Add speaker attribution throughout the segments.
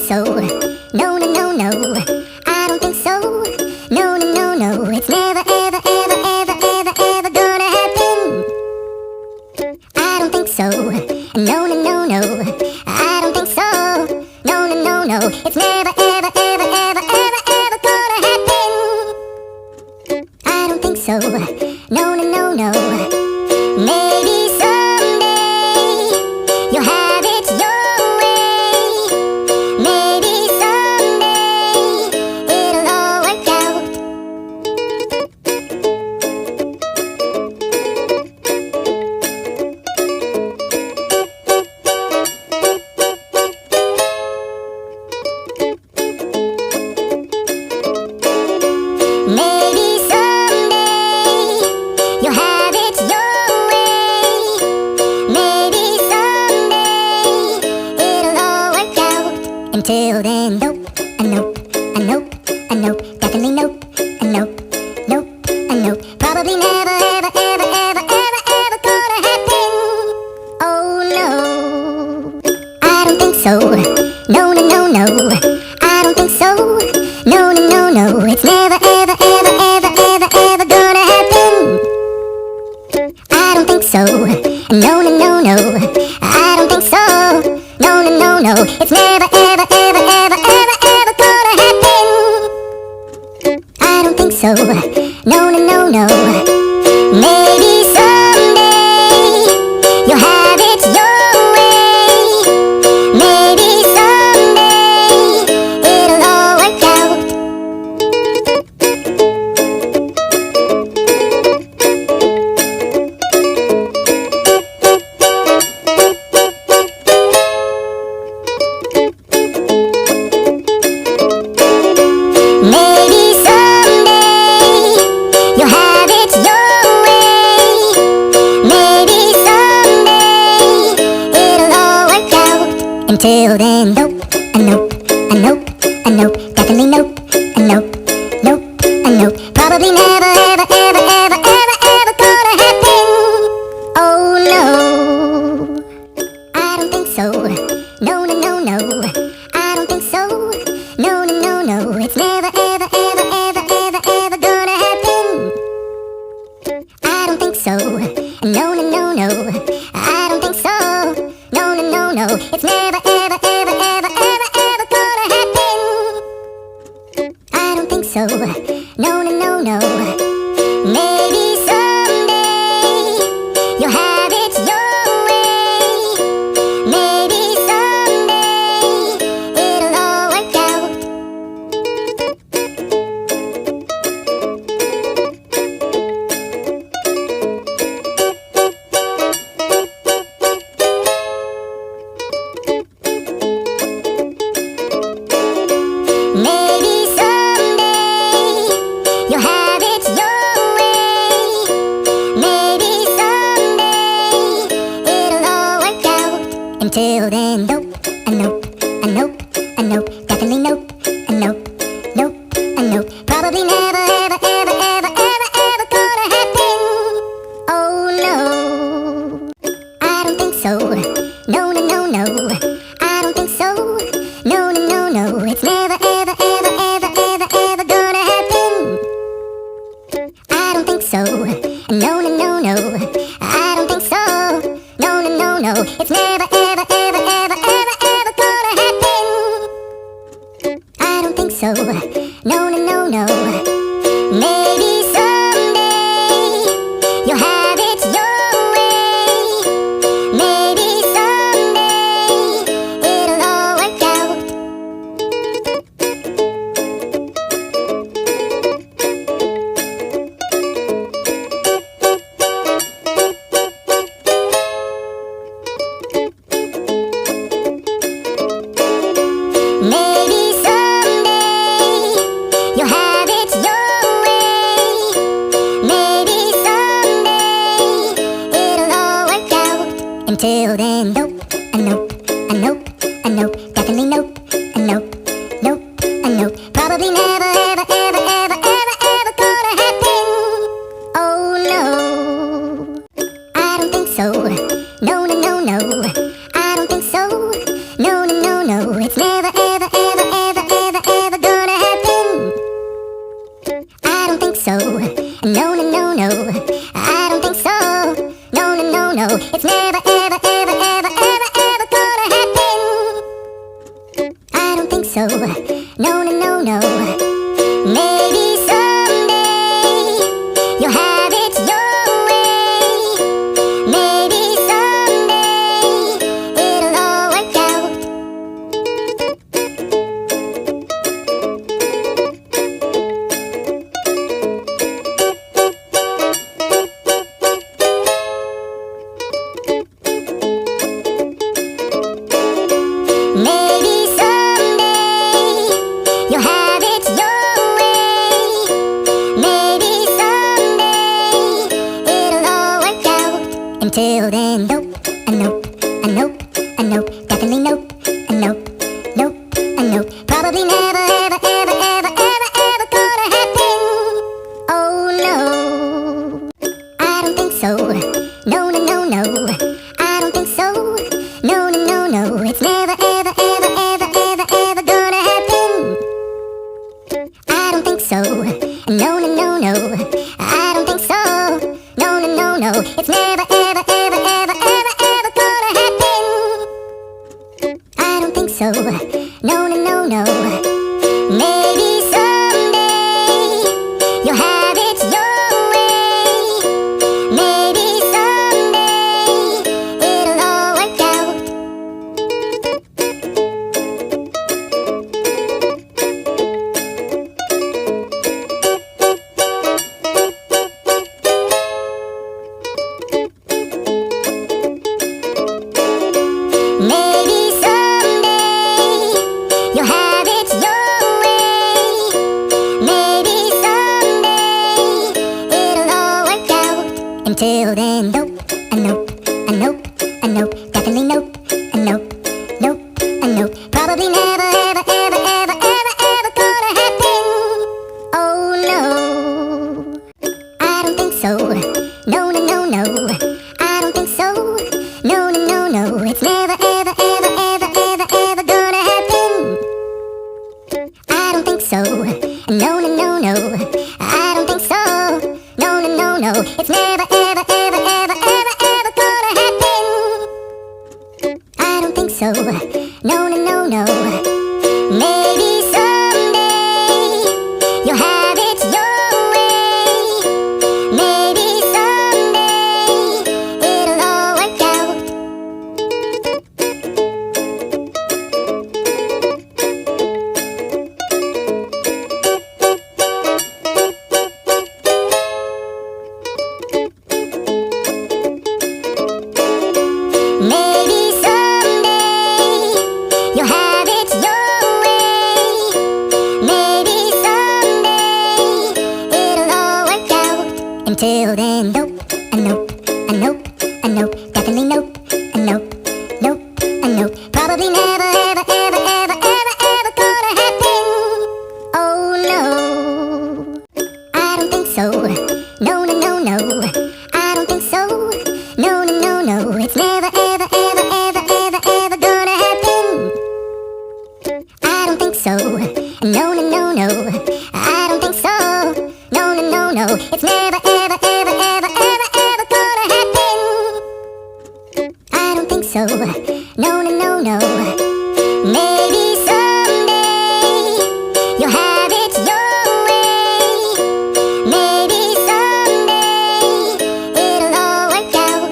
Speaker 1: so. No, no, no, no. I don't think so. No, no, no, no. It's never, ever, ever, ever, ever, ever gonna happen. I don't think so. No, no, no, no. I don't think so. No, no, no, no. It's never, ever, ever, ever, ever, ever gonna happen. I don't think so. No, no, no, no. Maybe someday you'll have it your way. Maybe someday it'll all work out. Maybe someday you'll have it your way. Maybe someday it'll all work out. Until then, nope, a nope, a nope, a nope, definitely nope, a nope, nope, a nope. Probably never, ever, ever, ever, ever, ever gonna happen. Oh no, I don't think so. No, no, no, no. I don't think so. No, no, no, no. It's never, ever, ever, ever, ever, ever gonna happen. I don't think so. No, no, no, no. I don't think so. No, no, no, no. It's never, ever, ever, ever, ever, ever gonna happen. I don't think so. No, no, no, no. Maybe someday you'll have it your way. Maybe someday it'll all work out. Maybe someday you'll have it your way. Maybe someday it'll all work out. Until then, nope, a nope, a nope, a nope, definitely nope, a nope, nope, a nope. Probably never, ever, ever, ever, ever, ever gonna happen. Oh no, I don't think so. No, no, no, no. I don't think so. No, no, no, no. It's never, ever, ever, ever, ever, ever gonna happen. I don't think so. No, no, no, no. I don't think so. No, no, no, no. It's never, ever, ever, ever, ever, ever gonna happen. I don't think so. No, no, no, no. Maybe someday you'll have it your way. Maybe someday it'll all work out. Maybe someday you'll have it your way. Maybe someday it'll all work out. Until then, nope, a nope, a nope, a nope, definitely nope, a nope, nope, a nope. Probably never, ever, ever, ever, ever, ever gonna happen. Oh no, I don't think so. No, no, no, no. I don't think so. No, no, no, no. It's never, ever, ever, ever, ever, ever gonna happen. I don't think so. No, no, no, no. I don't think so. No, no, no, no. It's never, ever, ever, ever, ever, ever gonna happen. I don't think so. No, no, no, no. Maybe someday you'll have it your way. Maybe someday it'll all work out. Maybe someday you'll have it your way. Maybe someday it'll all work out. Until then, nope, a nope, a nope, a nope, definitely nope, a nope, nope, a nope. Probably never, ever, ever, ever, ever, ever gonna happen. Oh no, I don't think so. No, no, no, no. I don't think so. No, no, no, no. It's never, ever, ever. so. No, no, no, no. Maybe someday you'll have it your way. Maybe someday it'll all work out. Maybe someday you'll have it your way. Maybe someday it'll all work out. Until then, nope, a nope, a nope, a nope, definitely nope, a nope, nope, a nope. Probably never, ever, ever, ever, ever, ever gonna happen. Oh no, I don't think so. No, no, no, no. I don't think so. No, no, no, no. It's never, ever, ever, ever, ever, ever gonna happen. I don't think so. No, no, no, no. I don't think so. No, no, no, no. It's never, ever, ever, ever, ever, ever gonna happen. I don't think so. No, no, no, no. Maybe someday you'll have it your way. Maybe someday it'll all work out. Maybe someday you'll have it your way. Maybe someday it'll all work out. Until then, nope, a nope, a nope, a nope, definitely nope, a nope, nope, a nope. Probably never, ever, ever, ever, ever, ever gonna happen. Oh no, I don't think so. No, no, no, no. I don't think so. No, no, no, no. It's never, ever, ever, ever, ever, ever gonna happen. I don't think so. No, no, no, no. I don't think so. No, no, no, no. It's never, ever, ever, ever, ever, ever gonna happen. I don't think so. No, no, no, no. Maybe someday you'll have it your way. Maybe someday it'll all work out. Maybe someday you'll have it your way. Maybe someday it'll all work out. Until then, nope, a nope, a nope, a nope, definitely nope, a nope, nope, a nope. Probably never, ever, ever, ever, ever, ever gonna happen. Oh no, I don't think so. No, no, no, no. I don't think so. No, no, no, no. It's never, ever, ever, ever, ever, ever gonna happen. I don't think so. No, no, no, no. I don't think so. No, no, no, no. It's never, ever, ever, ever, ever, ever gonna happen. I don't think so. No, no, no, no. I don't think so. No, no, no, no. It's never, ever, ever, ever, ever, ever gonna happen. I don't think so. No, no, no, no. I don't think so. No, no, no, no. It's never, ever, ever, ever, ever gonna happen. I don't think so. No, no, no, no. I don't think so. No, no, no, no. Maybe someday you'll have it your way. Maybe someday it'll all work out.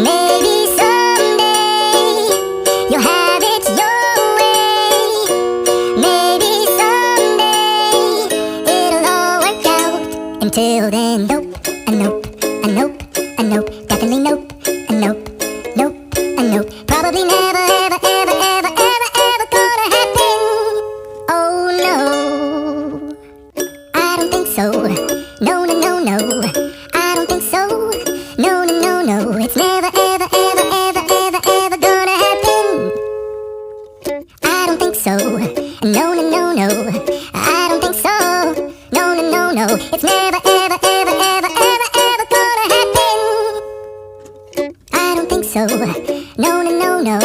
Speaker 1: Maybe someday you'll have it your way. Maybe someday it'll all work out. Until then, nope, a nope, a nope, a nope, definitely nope, a nope, nope, a nope. Probably never, ever, ever, ever, ever, ever gonna happen. Oh no, I don't think so. No, no, no, no. I don't think so. No, no, no, no. It's never, ever, ever, ever, ever, ever gonna happen. I don't think so. No, no, no, no. I don't think so. No, no, no, no. It's never, ever, ever, ever, ever, ever gonna happen. I don't think so. No, no, no, no.